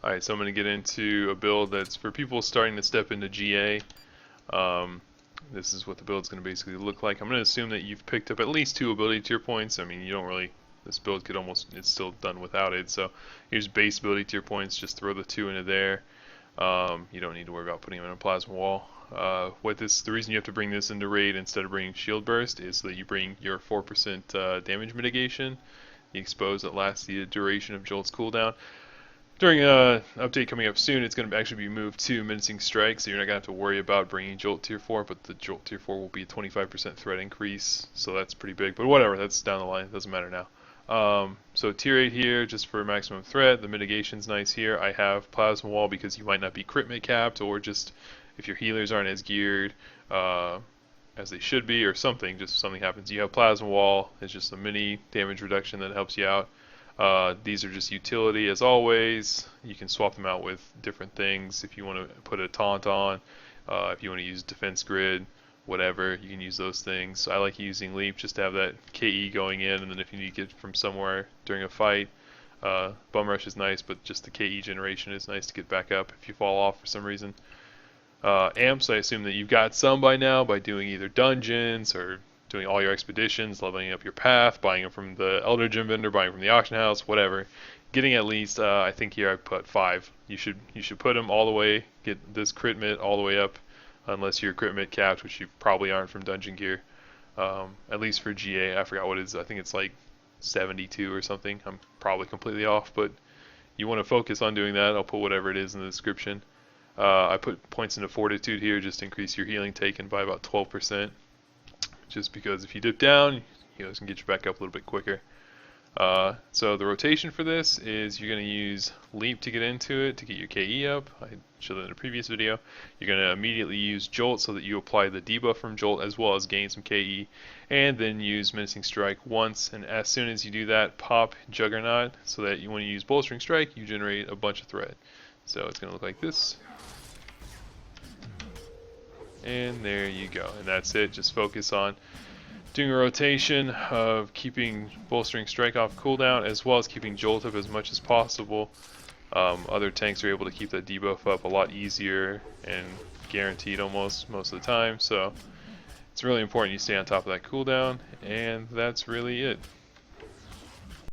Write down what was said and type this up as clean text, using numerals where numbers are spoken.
Alright, so I'm going to get into a build that's for people starting to step into GA. This is what the build's going to basically look like. I'm going to assume that you've picked up at least 2 ability tier points. I mean, you don't really, this build could almost, it's still done without it. So here's base ability tier points, just throw the 2 into there. You don't need to worry about putting them in a plasma wall. The reason you have to bring this into raid instead of bringing shield burst is so that you bring your 4% damage mitigation, the expose that lasts the duration of Jolt's cooldown. During an update coming up soon, it's going to actually be moved to Menacing Strike, so you're not going to have to worry about bringing Jolt Tier 4, but the Jolt Tier 4 will be a 25% threat increase, so that's pretty big. But whatever, that's down the line, it doesn't matter now. So Tier 8 here, just for maximum threat. The mitigation's nice here. I have Plasma Wall because you might not be crit mid capped, or just if your healers aren't as geared as they should be, or something, just something happens. You have Plasma Wall, it's just a mini damage reduction that helps you out. These are just utility as always. You can swap them out with different things. If you want to put a taunt on, if you want to use defense grid, whatever, you can use those things. I like using leap just to have that KE going in, and then if you need to get from somewhere during a fight, bum rush is nice, but just the KE generation is nice to get back up if you fall off for some reason. Amps, I assume that you've got some by now by doing either dungeons or doing all your expeditions, leveling up your path, buying them from the Elder Gem vendor, buying from the auction house, whatever. Getting at least, I think here I put 5. You should put them all the way, get this crit mid all the way up, unless you're crit mid capped, which you probably aren't from dungeon gear. At least for GA, I forgot what it is. I think it's like 72 or something. I'm probably completely off, but you want to focus on doing that. I'll put whatever it is in the description. I put points into Fortitude here, just to increase your healing taken by about 12%. Just because if you dip down, healers can get you back up a little bit quicker. So the rotation for this is you're going to use Leap to get into it, to get your KE up. I showed that in a previous video. You're going to immediately use Jolt so that you apply the debuff from Jolt as well as gain some KE. And then use Menacing Strike once, and as soon as you do that, pop Juggernaut so that when you use Bolstering Strike, you generate a bunch of threat. So it's going to look like this. And there you go, and that's it. Just focus on doing a rotation of keeping Bolstering Strike off cooldown as well as keeping Jolt up as much as possible. Other tanks are able to keep that debuff up a lot easier and guaranteed almost most of the time, so it's really important you stay on top of that cooldown, and that's really it.